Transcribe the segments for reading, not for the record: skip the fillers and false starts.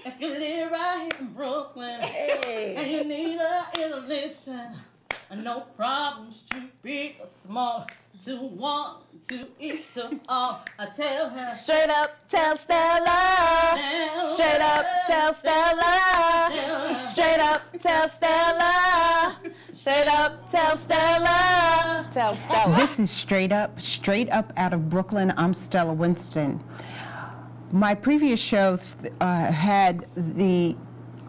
If you live right here in Brooklyn, Hey. and you need a interlation, no problems too big or small, to one, to each, to all. I tell her, Straight up, tell Stella. Straight up, tell Stella. Straight up, tell Stella. Straight up, tell Stella. Tell Stella. This is Straight Up out of Brooklyn. I'm Stella Winston. My previous shows had the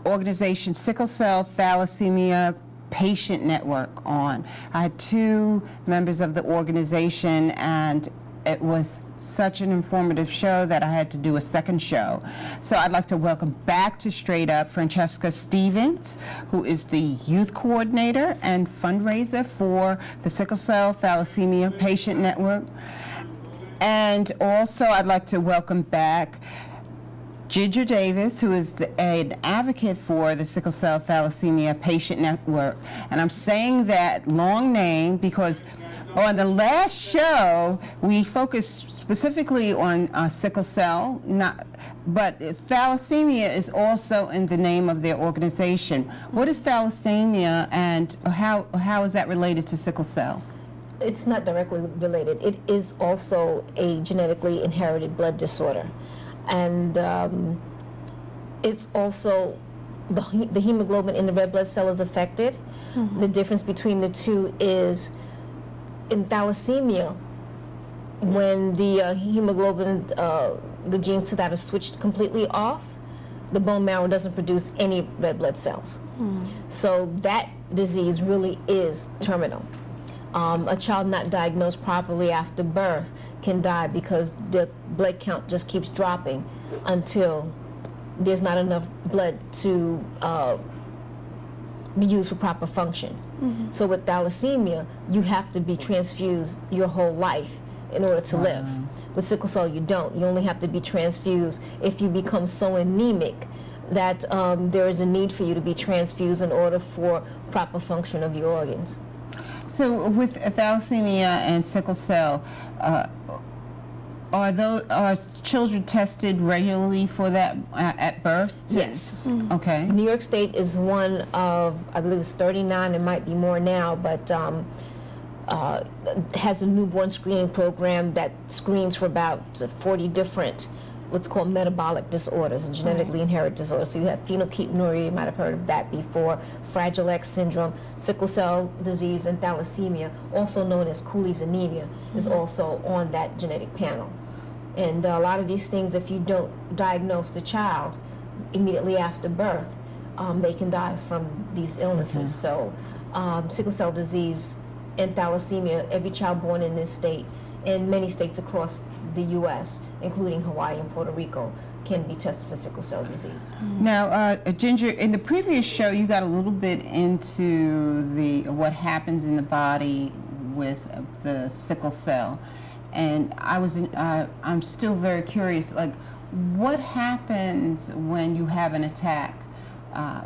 organization Sickle Cell Thalassemia Patient Network on. I had two members of the organization, and it was such an informative show that I had to do a second show. So I'd like to welcome back to Straight Up Francesca Stevens, who is the youth coordinator and fundraiser for the Sickle Cell Thalassemia Patient Network. And also I'd like to welcome back Ginger Davis, who is an advocate for the Sickle Cell Thalassemia Patient Network. And I'm saying that long name because on the last show, we focused specifically on sickle cell, but thalassemia is also in the name of their organization. What is thalassemia, and how is that related to sickle cell? It's not directly related. It is also a genetically inherited blood disorder. And it's also the hemoglobin in the red blood cell is affected. Mm-hmm. The difference between the two is in thalassemia, when the hemoglobin, the genes to that are switched completely off, the bone marrow doesn't produce any red blood cells. Mm. So that disease really is terminal. A child not diagnosed properly after birth can die because the blood count just keeps dropping until there's not enough blood to be used for proper function. Mm-hmm. So with thalassemia, you have to be transfused your whole life in order to live. With sickle cell, you don't. You only have to be transfused if you become so anemic that there is a need for you to be transfused in order for proper function of your organs. So with thalassemia and sickle cell, are children tested regularly for that at birth? Yes. Okay. New York State is one of, I believe it's 39, it might be more now, but has a newborn screening program that screens for about 40 different what's called metabolic disorders and genetically inherited disorders. So you have phenylketonuria, you might have heard of that before, Fragile X syndrome, sickle cell disease, and thalassemia, also known as Cooley's anemia, is also on that genetic panel. And a lot of these things, if you don't diagnose the child immediately after birth, they can die from these illnesses. So sickle cell disease and thalassemia, every child born in this state, and many states across the U.S., including Hawaii and Puerto Rico, can be tested for sickle cell disease. Now, Ginger, in the previous show, you got a little bit into what happens in the body with the sickle cell, and I'm still very curious. Like, what happens when you have an attack?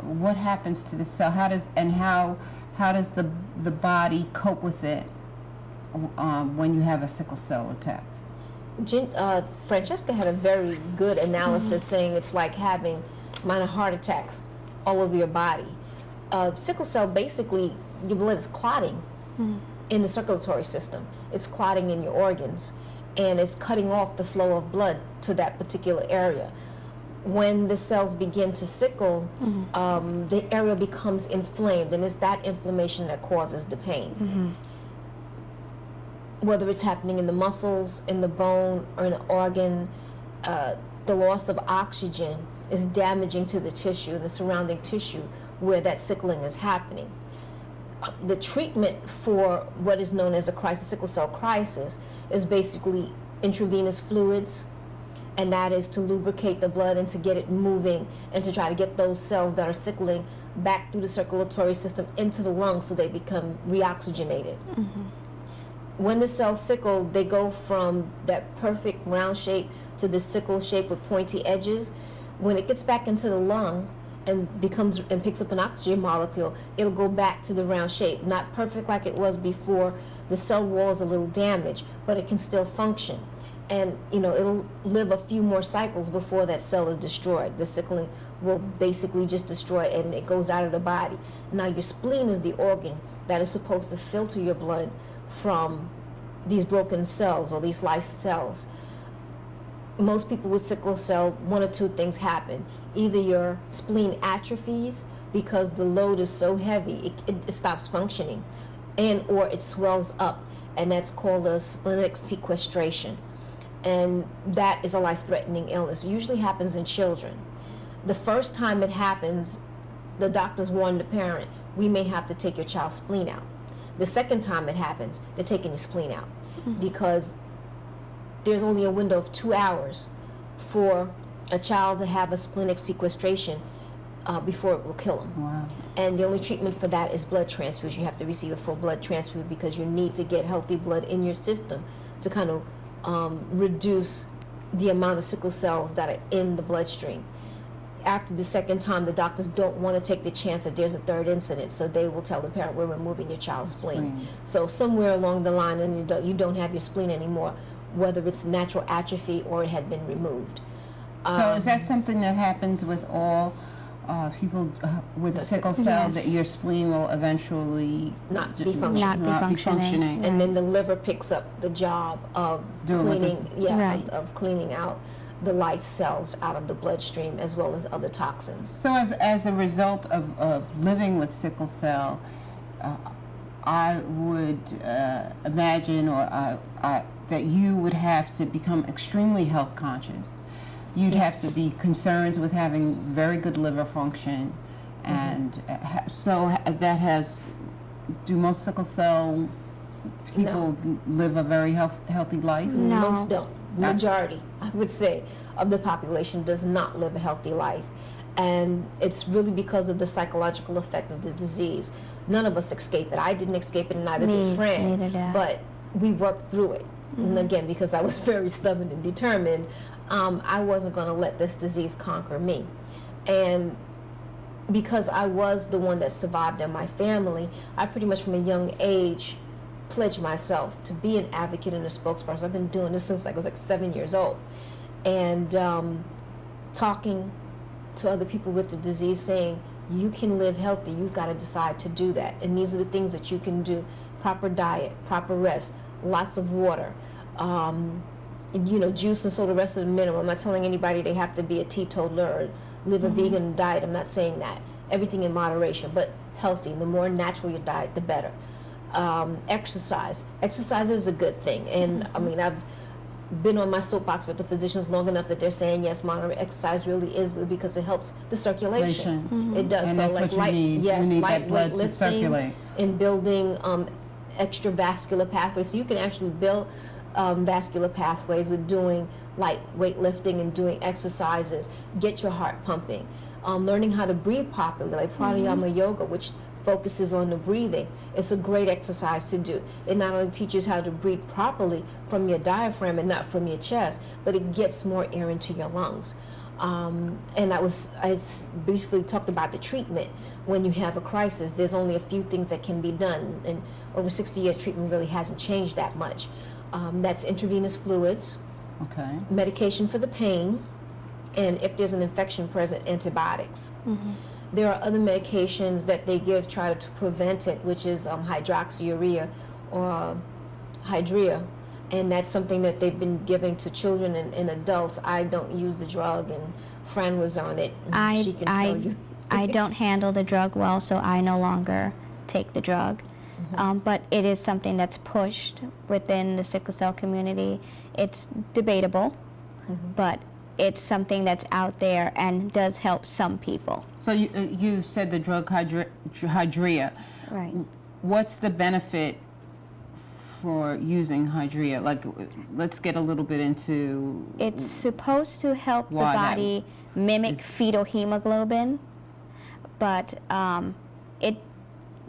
What happens to the cell? How does the body cope with it when you have a sickle cell attack? Francesca had a very good analysis saying it's like having minor heart attacks all over your body. Sickle cell, basically, your blood is clotting in the circulatory system. It's clotting in your organs, and it's cutting off the flow of blood to that particular area. When the cells begin to sickle, the area becomes inflamed, and it's that inflammation that causes the pain. Whether it's happening in the muscles, in the bone, or in an organ, the loss of oxygen is damaging to the tissue, the surrounding tissue where that sickling is happening. The treatment for what is known as a sickle cell crisis is basically intravenous fluids, and that is to lubricate the blood and to get it moving and to try to get those cells that are sickling back through the circulatory system into the lungs so they become reoxygenated. When the cells sickle, they go from that perfect round shape to the sickle shape with pointy edges. When it gets back into the lung and picks up an oxygen molecule, it'll go back to the round shape. Not perfect like it was before. The cell wall is a little damaged, but it can still function. and it'll live a few more cycles before that cell is destroyed. The sickling will basically just destroy it, and it goes out of the body. Now your spleen is the organ that is supposed to filter your blood from these broken cells or these lysed cells. Most people with sickle cell, one or two things happen. Either your spleen atrophies because the load is so heavy it stops functioning, and or it swells up, and that's called a splenic sequestration. And that is a life-threatening illness. It usually happens in children. The first time it happens, the doctors warn the parent, we may have to take your child's spleen out. The second time it happens, they're taking your spleen out because there's only a window of 2 hours for a child to have a splenic sequestration before it will kill them. Wow. And the only treatment for that is blood transfusion. You have to receive a full blood transfusion because you need to get healthy blood in your system to kind of reduce the amount of sickle cells that are in the bloodstream. After the second time, the doctors don't want to take the chance that there's a third incident, so they will tell the parent, we're removing your child's spleen. So somewhere along the line, and you don't have your spleen anymore, whether it's natural atrophy or it had been removed. So is that something that happens with all people with sickle cell, that your spleen will eventually not be functioning? And then the liver picks up the job of cleaning, of cleaning out the lyse cells out of the bloodstream as well as other toxins. So as a result of living with sickle cell, I would imagine that you would have to become extremely health conscious. You'd have to be concerned with having very good liver function, and so that has. Do most sickle cell people live a very healthy life? No. Most don't. Majority, I would say, of the population does not live a healthy life, and it's really because of the psychological effect of the disease. None of us escape it. I didn't escape it, and neither did Fran. But we worked through it. And again, because I was very stubborn and determined, I wasn't going to let this disease conquer me. And because I was the one that survived in my family, I pretty much from a young age pledged myself to be an advocate and a spokesperson. I've been doing this since I was like 7 years old. And talking to other people with the disease, saying, you can live healthy, you've got to decide to do that. And these are the things that you can do: proper diet, proper rest, lots of water, juice and soda, the rest of the minimum. I'm not telling anybody they have to be a teetotaler or live a vegan diet. I'm not saying that. Everything in moderation, but healthy. The more natural your diet, the better. Exercise. Exercise is a good thing. And I mean, I've been on my soapbox with the physicians long enough that they're saying, yes, moderate exercise really is good because it helps the circulation. It does. And so that's like what you need. You need that blood to circulate. And building extra vascular pathways. So you can actually build vascular pathways with doing light weightlifting and doing exercises. Get your heart pumping. Learning how to breathe properly, like pranayama yoga, which focuses on the breathing. It's a great exercise to do. It not only teaches how to breathe properly from your diaphragm and not from your chest, but it gets more air into your lungs. And I briefly talked about the treatment. When you have a crisis, there's only a few things that can be done. And over 60 years, treatment really hasn't changed that much. That's intravenous fluids, medication for the pain, and if there's an infection present, antibiotics. There are other medications that they give try to prevent it, which is hydroxyurea or hydrea, and that's something that they've been giving to children and adults. I don't use the drug, and Fran was on it. She can tell you. I don't handle the drug well, so I no longer take the drug. But it is something that's pushed within the sickle cell community. It's debatable, but it's something that's out there and does help some people. So you said the drug hydrea. Right. What's the benefit for using hydrea? Like, let's get a little bit into. It's supposed to help the body mimic fetal hemoglobin, but it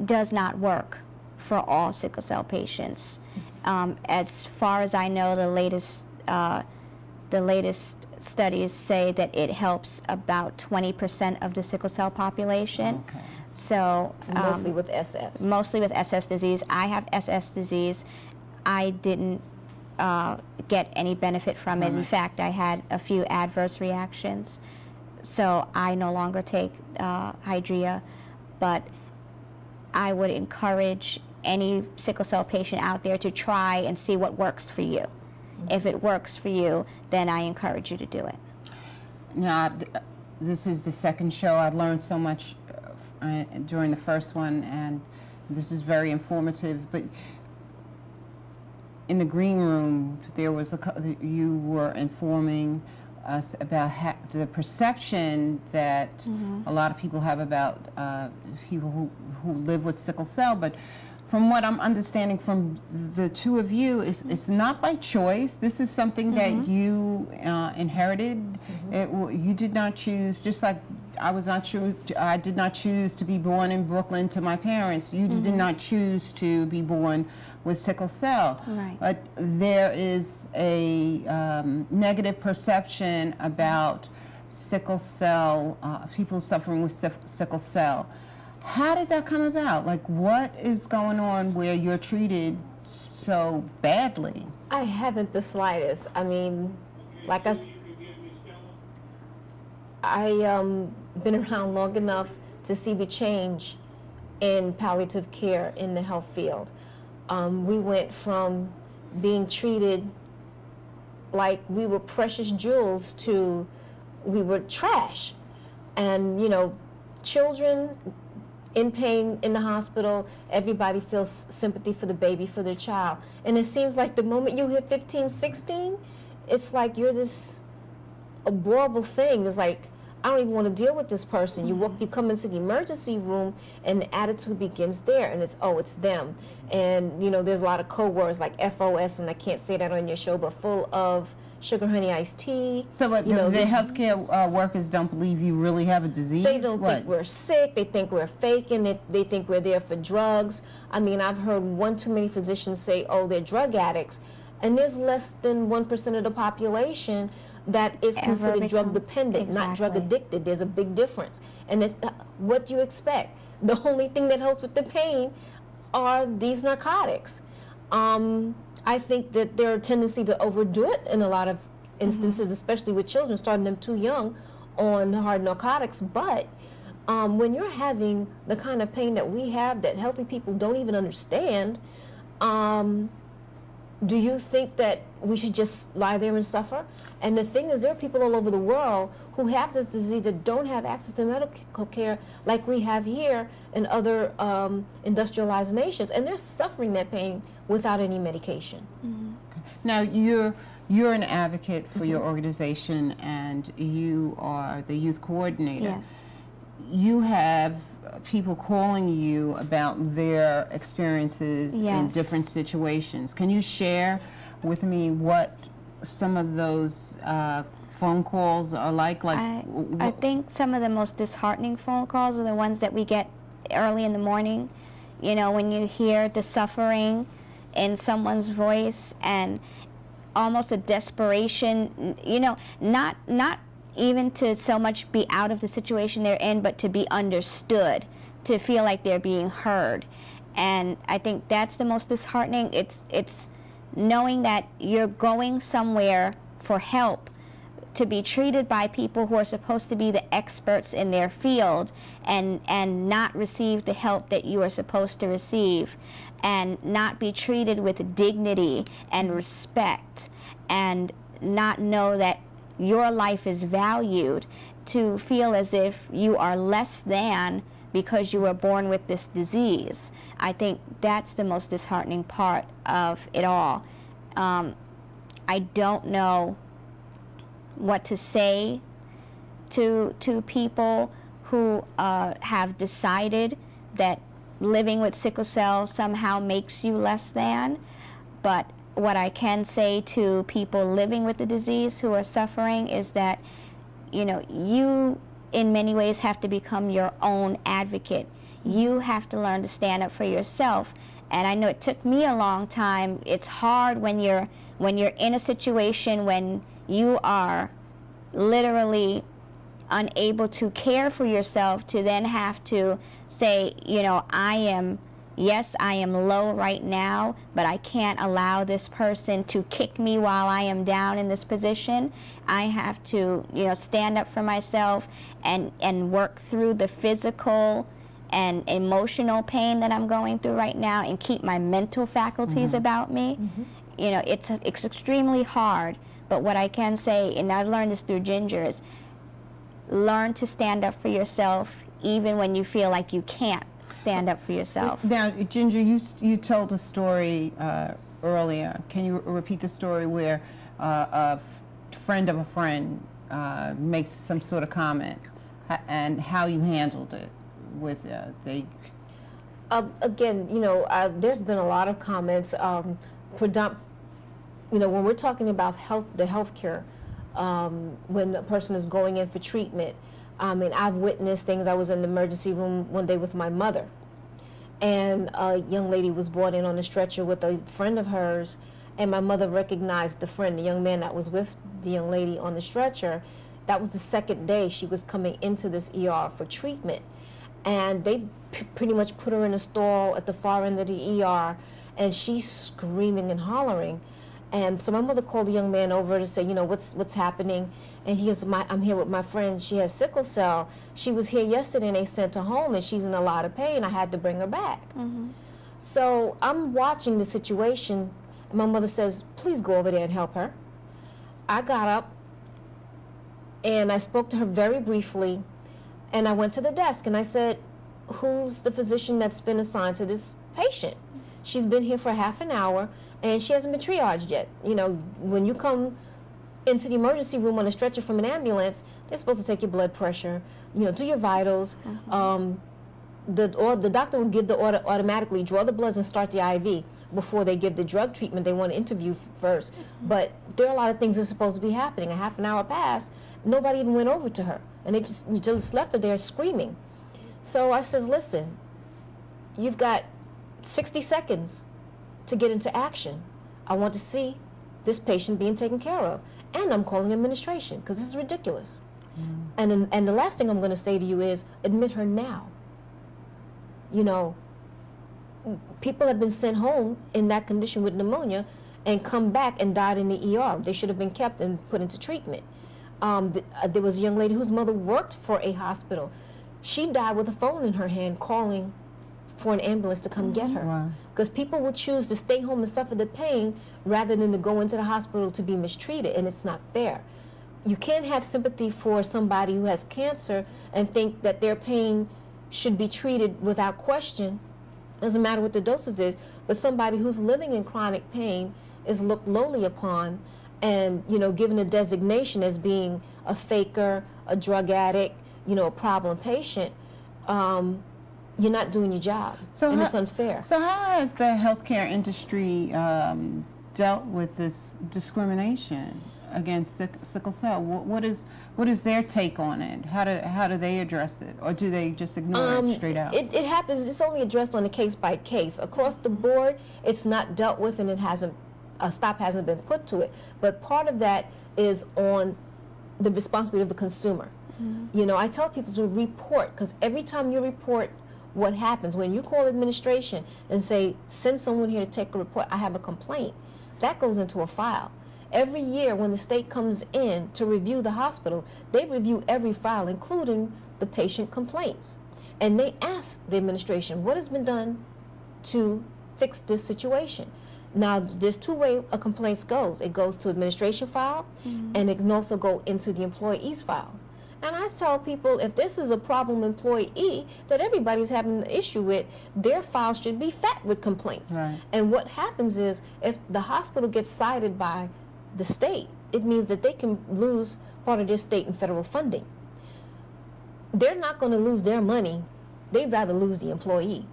does not work for all sickle cell patients. As far as I know, the latest studies say that it helps about 20% of the sickle cell population. So mostly with SS. Mostly with SS disease. I have SS disease. I didn't get any benefit from it. In fact, I had a few adverse reactions, so I no longer take Hydrea, but I would encourage any sickle cell patient out there to try and see what works for you. If it works for you, then I encourage you to do it. Now, this is the second show. I learned so much during the first one, and this is very informative. But in the green room, there was you were informing us about the perception that a lot of people have about people who live with sickle cell. But from what I'm understanding from the two of you, it's not by choice. This is something that you inherited. You did not choose, just like I did not choose to be born in Brooklyn to my parents. You did not choose to be born with sickle cell. Right. But there is a negative perception about sickle cell, people suffering with sickle cell. How did that come about? Like, what is going on where you're treated so badly? I haven't the slightest. I mean, like I been around long enough to see the change in palliative care in the health field. We went from being treated like we were precious jewels to we were trash. And, you know, children in pain in the hospital, everybody feels sympathy for the baby, for their child. And it seems like the moment you hit 15, 16, it's like you're this adorable thing. It's like, I don't even want to deal with this person. You come into the emergency room, and the attitude begins there, and it's, oh, it's them. And, you know, there's a lot of code words like FOS, and I can't say that on your show, but full of sugar honey iced tea. So what, the healthcare workers don't believe you really have a disease? They don't think we're sick. They think we're faking it. They think we're there for drugs. I mean, I've heard one too many physicians say, oh, they're drug addicts. And there's less than 1% of the population that is considered drug dependent, not drug addicted. There's a big difference. And what do you expect? The only thing that helps with the pain are these narcotics. I think that there are a tendency to overdo it in a lot of instances, especially with children, starting them too young on hard narcotics. But when you're having the kind of pain that we have that healthy people don't even understand, do you think that we should just lie there and suffer? And the thing is, there are people all over the world who have this disease that don't have access to medical care like we have here in other industrialized nations, and they're suffering that pain without any medication. Okay. Now, you're an advocate for your organization, and you are the youth coordinator. Yes. You have people calling you about their experiences in different situations. Can you share with me what some of those phone calls are like? I think some of the most disheartening phone calls are the ones that we get early in the morning. You know, when you hear the suffering in someone's voice and almost a desperation, you know, not even to so much be out of the situation they're in, but to be understood, to feel like they're being heard. And I think that's the most disheartening. It's knowing that you're going somewhere for help, to be treated by people who are supposed to be the experts in their field, and not receive the help that you are supposed to receive, and not be treated with dignity and respect, and not know that your life is valued, to feel as if you are less than because you were born with this disease. I think that's the most disheartening part of it all. I don't know what to say to people who have decided that living with sickle cell somehow makes you less than, but what I can say to people living with the disease who are suffering is that, you know, you in many ways have to become your own advocate. You have to learn to stand up for yourself. And I know it took me a long time. It's hard when you're in a situation when you are literally unable to care for yourself, to then have to say, you know, I am yes, I am low right now, but I can't allow this person to kick me while I am down in this position. I have to, you know, stand up for myself and work through the physical and emotional pain that I'm going through right now and keep my mental faculties about me. You know, it's extremely hard, but what I can say, and I've learned this through Ginger, is learn to stand up for yourself even when you feel like you can't stand up for yourself. Now, Ginger, you told a story earlier. Can you repeat the story where a friend of a friend makes some sort of comment and how you handled it with they? Again, you know, there's been a lot of comments. You know, when we're talking about the healthcare, when a person is going in for treatment, I mean, I've witnessed things. I was in the emergency room one day with my mother, and a young lady was brought in on a stretcher with a friend of hers, and my mother recognized the friend, the young man that was with the young lady on the stretcher. That was the second day she was coming into this ER for treatment, and they pretty much put her in a stall at the far end of the ER, and she's screaming and hollering. And so my mother called the young man over to say, you know, what's happening? And he goes, I'm here with my friend. She has sickle cell. She was here yesterday and they sent her home and she's in a lot of pain. I had to bring her back. So I'm watching the situation and my mother says, please go over there and help her. I got up and I spoke to her very briefly and I went to the desk and I said, who's the physician that's been assigned to this patient? She's been here for half an hour and she hasn't been triaged yet. You know, when you come into the emergency room on a stretcher from an ambulance, they're supposed to take your blood pressure, you know, do your vitals. The doctor will give the order automatically, draw the bloods and start the IV before they give the drug treatment. They want to interview first. But there are a lot of things that's supposed to be happening. A half an hour passed, nobody even went over to her. And they just left her there screaming. So I says, listen, you've got 60 seconds to get into action. I want to see this patient being taken care of. And I'm calling administration because this is ridiculous. And the last thing I'm going to say to you is admit her now. You know, people have been sent home in that condition with pneumonia and come back and died in the ER. They should have been kept and put into treatment. There was a young lady whose mother worked for a hospital. She died with a phone in her hand calling for an ambulance to come get her. Because people will choose to stay home and suffer the pain rather than to go into the hospital to be mistreated, and it's not fair. You can't have sympathy for somebody who has cancer and think that their pain should be treated without question. Doesn't matter what the dosage is, but somebody who's living in chronic pain is looked lowly upon and, you know, given a designation as being a faker, a drug addict, you know, a problem patient. You're not doing your job, and it's unfair. So how has the healthcare industry dealt with this discrimination against sickle cell? What is their take on it? How do they address it, or do they just ignore it straight out? It happens. It's only addressed on a case by case. Across the board, it's not dealt with, and it hasn't. A stop hasn't been put to it. But part of that is on the responsibility of the consumer. You know, I tell people to report, because every time you report what happens, when you call administration and say, send someone here to take a report, I have a complaint, that goes into a file. Every year when the state comes in to review the hospital, they review every file, including the patient complaints. And they ask the administration, what has been done to fix this situation? Now, there's two ways a complaint goes. It goes to administration file, and it can also go into the employee's file. And I tell people, if this is a problem employee that everybody's having an issue with, their file should be fat with complaints. And what happens is, if the hospital gets cited by the state, it means that they can lose part of their state and federal funding. They're not going to lose their money. They'd rather lose the employee.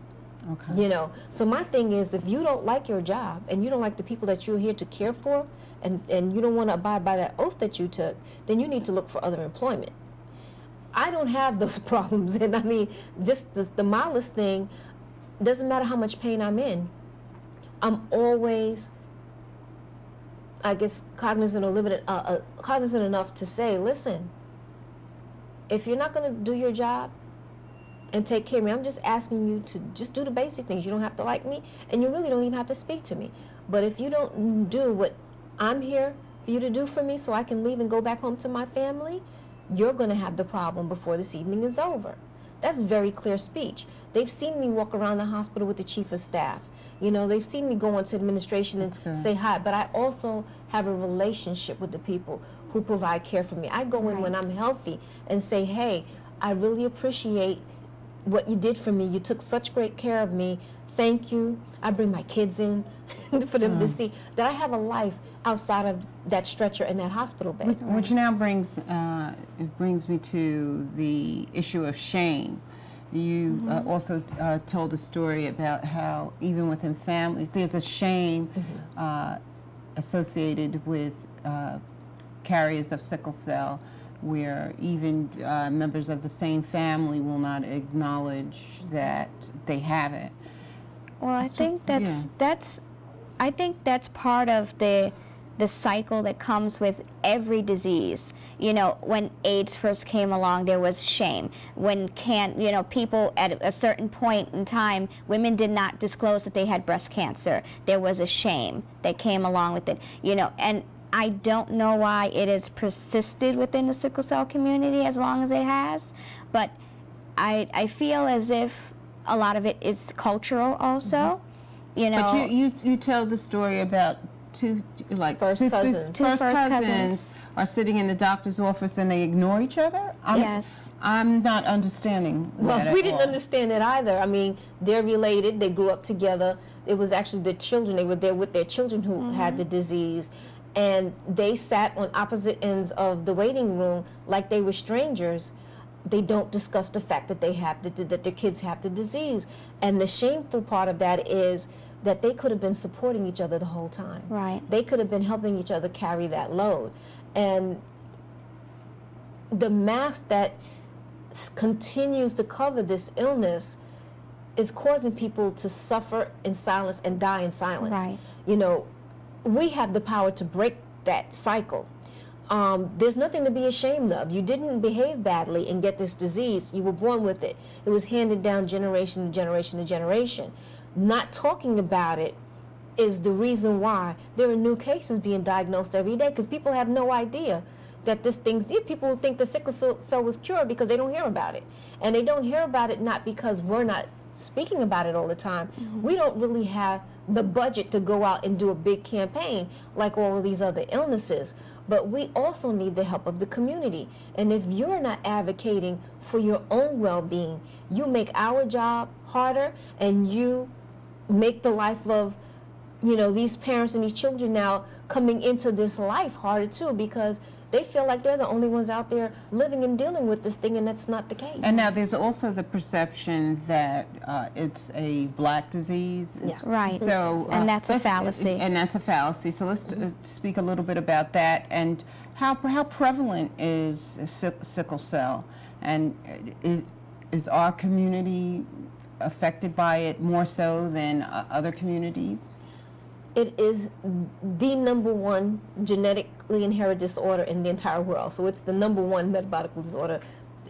You know, so my thing is, if you don't like your job and you don't like the people that you're here to care for, and you don't want to abide by that oath that you took, then you need to look for other employment. I don't have those problems, and I mean, just the mildest thing, doesn't matter how much pain I'm in, I'm always, I guess, cognizant enough to say, listen, if you're not going to do your job, and take care of me. I'm just asking you to just do the basic things. You don't have to like me, and you really don't even have to speak to me. But if you don't do what I'm here for you to do for me so I can leave and go back home to my family, you're going to have the problem before this evening is over. That's very clear speech. They've seen me walk around the hospital with the chief of staff. You know, they've seen me go into administration and say hi, but I also have a relationship with the people who provide care for me. I go in when I'm healthy and say, hey, I really appreciate what you did for me. You took such great care of me. Thank you. I bring my kids in for them to see that I have a life outside of that stretcher in that hospital bed. Which now brings me to the issue of shame. You also told a story about how even within families there's a shame associated with carriers of sickle cell, where even members of the same family will not acknowledge that they have it. Well, I think that's part of the cycle that comes with every disease. You know, when AIDS first came along, there was shame. When people at a certain point in time, women did not disclose that they had breast cancer. There was a shame that came along with it. You know, and I don't know why it has persisted within the sickle cell community as long as it has, but I feel as if a lot of it is cultural also. You know, but you tell the story about two first cousins are sitting in the doctor's office and they ignore each other? I'm not understanding that. Well, we didn't understand it either. I mean, they're related. They grew up together. It was actually the children. They were there with their children who had the disease. And they sat on opposite ends of the waiting room like they were strangers. They don't discuss the fact that that their kids have the disease. And the shameful part of that is that they could have been supporting each other the whole time. Right. They could have been helping each other carry that load. And the mask that continues to cover this illness is causing people to suffer in silence and die in silence. Right. You know, we have the power to break that cycle. There's nothing to be ashamed of. You didn't behave badly and get this disease. You were born with it. It was handed down generation to generation to generation. Not talking about it is the reason why there are new cases being diagnosed every day, because people have no idea that this thing's there. People who think the sickle cell was cured because they don't hear about it. And they don't hear about it not because we're not speaking about it all the time. We don't really have the budget to go out and do a big campaign like all of these other illnesses. But we also need the help of the community. And if you're not advocating for your own well-being, you make our job harder, and you make the life of, you know, these parents and these children now coming into this life harder too, because they feel like they're the only ones out there living and dealing with this thing, and that's not the case. And now there's also the perception that it's a black disease. Right. So, and that's a fallacy. And that's a fallacy. So let's speak a little bit about that, and how prevalent is sickle cell, and is our community affected by it more so than other communities? It is the #1 genetically inherited disorder in the entire world. So it's the #1 metabolic disorder,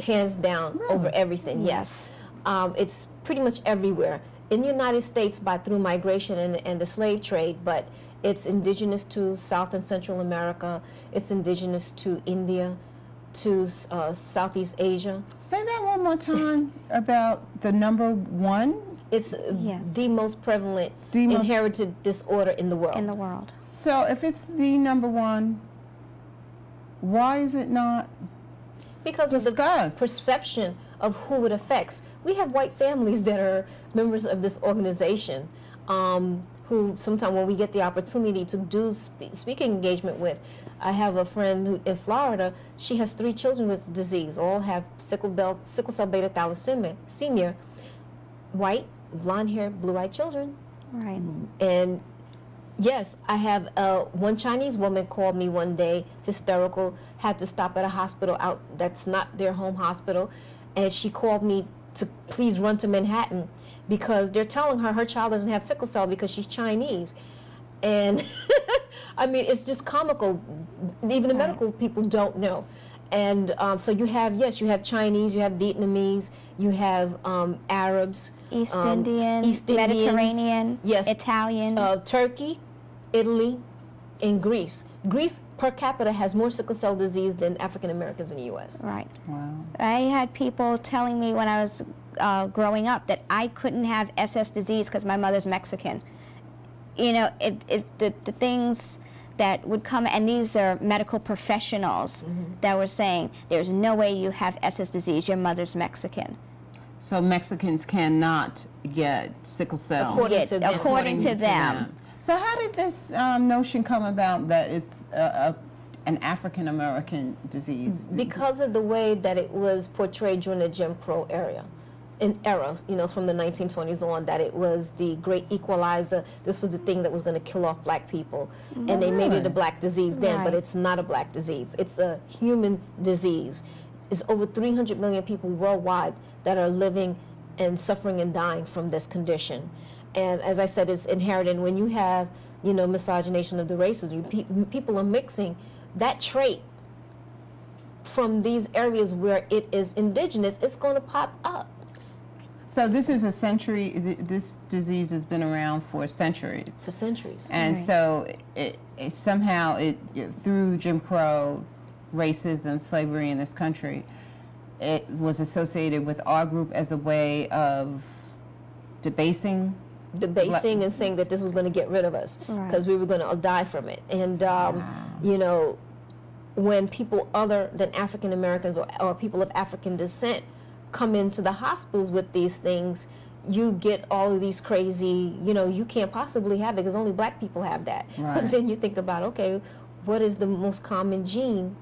hands down, over everything, yes. It's pretty much everywhere. In the United States through migration and the slave trade, but it's indigenous to South and Central America. It's indigenous to India, to Southeast Asia. Say that one more time about the #1. It's the most prevalent inherited disorder in the world. In the world. So if it's the #1, why is it not because discussed? Of the perception of who it affects. We have white families that are members of this organization who sometimes when we get the opportunity to do speaking engagement with. I have a friend who, in Florida, she has 3 children with the disease, all have sickle cell beta thalassemia, white, blonde hair, blue-eyed children. Right. And yes, I have one Chinese woman called me one day, hysterical, had to stop at a hospital that's not their home hospital, and she called me to please run to Manhattan because they're telling her child doesn't have sickle cell because she's Chinese. And I mean, it's just comical. Even the medical people don't know. And so you have, yes, you have Chinese, you have Vietnamese, you have Arabs, East Indians, Mediterranean, yes, Italian. Turkey, Italy, and Greece. Greece per capita has more sickle cell disease than African Americans in the U.S. Right. Wow. I had people telling me when I was growing up that I couldn't have SS disease because my mother's Mexican. You know, the things that would come, and these are medical professionals that were saying, there's no way you have SS disease, your mother's Mexican. So Mexicans cannot get sickle cell. According to them. So how did this notion come about that it's an African American disease? Because of the way that it was portrayed during the Jim Crow era, you know, from the 1920s on, that it was the great equalizer. This was the thing that was going to kill off black people, and they made it a black disease then, but it's not a black disease. It's a human disease. It's over 300 million people worldwide that are living and suffering and dying from this condition. And as I said, it's inherited. When you have, you know, miscegenation of the races, people are mixing that trait from these areas where it is indigenous, it's going to pop up. So this is a century, this disease has been around for centuries. For centuries. And so it somehow, through Jim Crow, racism, slavery in this country, it was associated with our group as a way of debasing and saying that this was going to get rid of us because we were going to die from it. And, you know, when people other than African Americans or people of African descent come into the hospitals with these things, you get all of these crazy, you know, you can't possibly have it because only black people have that. But then you think about, okay, what is the most common gene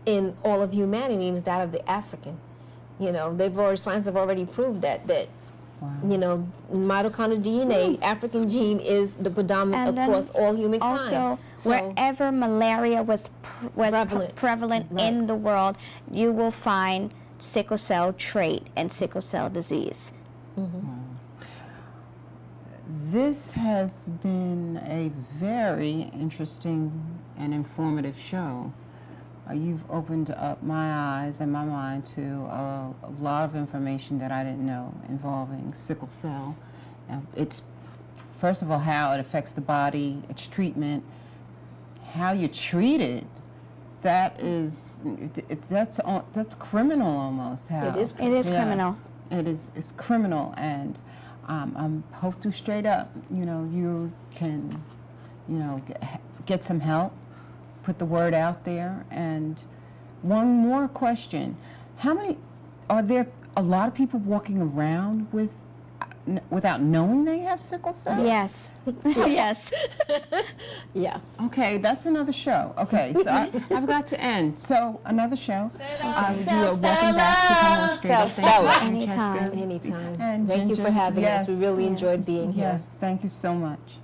in all of humanity? Is that of the African. You know, science have already proved that you know, mitochondrial DNA, African gene is the predominant across all humankind. Also, wherever malaria was prevalent in the world, you will find sickle cell trait and sickle cell disease. This has been a very interesting and informative show. You've opened up my eyes and my mind to a lot of information that I didn't know involving sickle cell. It's, first of all, how it affects the body, its treatment, how you treat it. That's criminal almost. How it is. It is criminal. It's criminal, and I'm hope to straight up. You know, you can, you know, get some help. Put the word out there. And one more question: are there a lot of people walking around without knowing they have sickle cell? Yes. Yes. Yeah. Okay, that's another show. Okay, so I've got to end. So another show. Do a welcome back to Come On Straight Up. Thank you, Anytime. Francesca. Anytime. And Thank you Ginger. for having us. Yes. We really enjoyed being here. Yes, thank you so much.